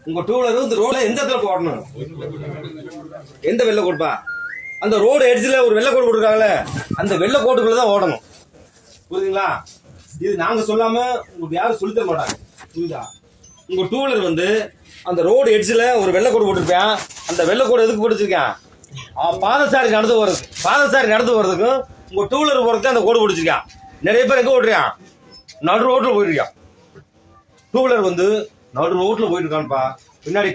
உங்க two wheeler இந்த ரோட்ல எந்த இடத்துல போடணும், எந்த வெள்ளை கோடுப்பா, அந்த ரோடு எட்ஜில் ஒரு வெள்ளை கோடு போட்டுருக்காங்கல்ல, அந்த வெள்ளை கோட்டுக்குள்ள தான் ஓடணும். புரியுதுங்களா? இது நாங்க சொல்லாம உங்களுக்கு யாரும் சொல்லித்தர மாட்டாங்க. புரியுதா? உங்க டூ வீலர் வந்து அந்த ரோடு எட்ஜில் ஒரு வெள்ளை கோடு போட்டிருப்பேன். அந்த வெள்ளை கோடு எதுக்கு போட்டுச்சிருக்கேன்? பாதசாரி நடந்து போறது, பாதசாரி நடந்து போறதுக்கும் உங்க டூ வீலர் போறதுக்கு அந்த கோடு போட்டுச்சிருக்கான். நிறைய பேர் எங்க ஓட்டுறான்? நடு ரோட்ல போயிருக்கான். டூ வீலர் வந்து நடு ரோட்ல போயிட்டு இருக்கான்ப்பா. பின்னாடி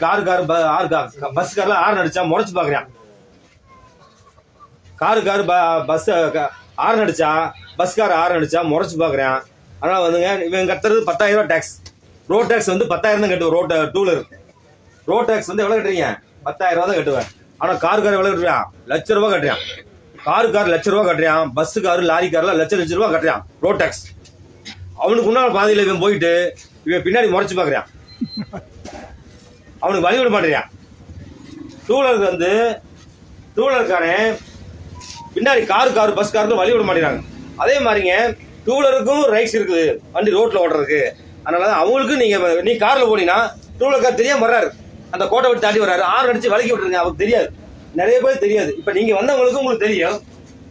பஸ் கார்ல ஆறு அடிச்சா முறைச்சு பாக்குறான். பஸ் ஆறு அடிச்சா பஸ்கார ஆறு அடிச்சா முறைச்சு பாக்குறான். அதனால வந்துங்க இவன் கட்டுறது 10,000 ரூபாய் டேக்ஸ். ரோட் டேக்ஸ் வந்து 10,000 தான் கட்டுவேன். Road two wheeler road tax வந்து எவ்வளவு கட்டுறீங்க? 10,000 ரூபாய் தான் கட்டுவேன். ஆனா கார் எவ்வளவு கட்டுறான்? லட்ச ரூபாய் கட்டுறான். கார் லட்ச ரூபாய் கட்டுறான். பஸ் காரு லாரி கார்ல லட்ச ரூபாய் கட்டுறான் ரோட் டேக்ஸ். அவனுக்கு முன்னாள் பாதையில இவன் போயிட்டு இவன் பின்னாடி முறைச்சு பாக்குறான். அவனுக்கு வழி விட மாட்டேறான். டூ வீலருக்கு வந்து டூ வீலருக்காரன் பின்னாடி காரு பஸ் காருக்கு வழி விட மாட்டேறாங்க. அதே மாதிரிங்க டூ வீலருக்கும் ரைட்ஸ் இருக்குது வண்டி ரோட்ல ஓடுறதுக்கு. அதனாலதான் அவங்களுக்கு நீ கார்ல போனீங்கன்னா டூ வீலர் தெரியாம வர்றாரு, அந்த கோட்டை விட்டு தாண்டி வர்றாரு, ஆறு அடிச்சு வலிக்கி விட்டுருங்க. அவருக்கு தெரியாது, நிறைய பேர் தெரியாது. இப்ப நீங்க வந்தவங்களுக்கு உங்களுக்கு தெரியும்.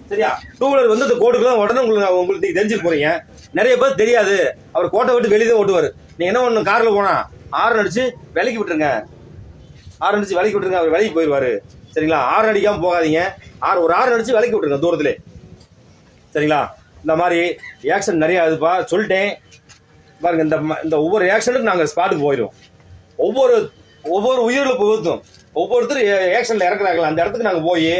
சரியா? டூ வீலர் வந்து அந்த கோட்டுக்குலாம் உடனே உங்களுக்கு நீங்க தெரிஞ்சுட்டு போறீங்க. நிறைய பேர் தெரியாது, அவர் கோட்டை விட்டு வெளியே தான் ஓட்டுவாரு. நீங்க என்ன ஒண்ணு கார்ல போனா ஆறு அடிச்சு விலக்கி விட்டுருங்க, ஆறு அடிச்சு விலக்கி விட்டுருங்க, அவர் விலகி போயிடுவாரு. சரிங்களா? ஆறு அடிக்காம போகாதீங்க, ஒரு ஆறு அடிச்சு விலக்கி விட்டுருங்க தூரத்திலே. சரிங்களா? இந்த மாதிரி ஆக்ஷன் நிறைய இதுப்பா சொல்லிட்டேன் பாருங்க. இந்த ஒவ்வொரு ஆக்ஷனுக்கும் நாங்க ஸ்பாட்டுக்கு போயிடுவோம். ஒவ்வொரு உயிரிழப்பு விபத்தும் ஒவ்வொருத்தரும் ஆக்ஷன்ல இறக்குறாங்களா அந்த இடத்துக்கு நாங்க போய்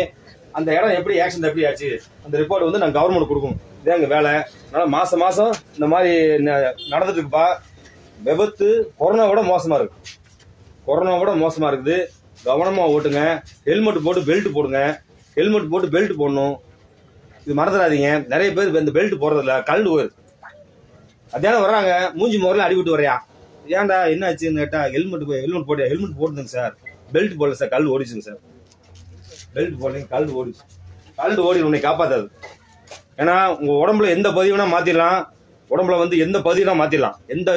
அந்த இடம் எப்படி ஆக்ஷன் எப்படி ஆச்சு அந்த ரிப்போர்ட் வந்து நாங்க கவர்மெண்ட் கொடுக்கணும். இதே எங்க வேலை. அதனால மாசம் இந்த மாதிரி நடந்துட்டு இருக்குப்பா. விபத்து கொரோனாவோட மோசமா இருக்கு, கொரோனாவோட மோசமா இருக்குது. கவனமா ஓட்டுங்க. ஹெல்மெட் போட்டு பெல்ட் போடுங்க. ஹெல்மெட் போட்டு பெல்ட் போடணும். இது மறந்துடாதீங்க. நிறைய பேர் இந்த பெல்ட் போடுறதில்ல, கலந்து போயிரு. மத்தியானம் வர்றாங்க, மூஞ்சி முறையில அடிவிட்டு வரையா, ஏன்டா என்ன ஆச்சுன்னு கேட்டா ஹெல்மெட் போட்டியா? ஹெல்மெட் போட்டுங்க சார், பெல்ட் போடல சார், கல் ஓடிச்சுங்க சார். பெல்ட் போடலைங்க, கல் ஓடிச்சு. கல் ஓடி உன்னை காப்பாத்தாது. ஏன்னா உங்க உடம்புல எந்த பதிவுனா மாத்திடலாம். உடம்புல வந்து எந்த பதிவுனா மாத்திடலாம். எந்த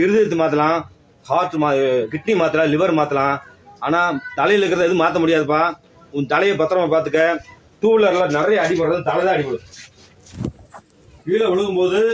இருதயத்தை மாத்தலாம், ஹார்ட் கிட்னி மாத்தலாம், லிவர் மாத்தலாம். ஆனா தலையில இருக்கிறத எதுவும் மாத்த முடியாதுப்பா. உன் தலையை பத்திரமா பாத்துக்க. டூ வீலர்ல நிறைய அடிபடுறது தலைதான் அடிபடும். கீழே விழுகும் போது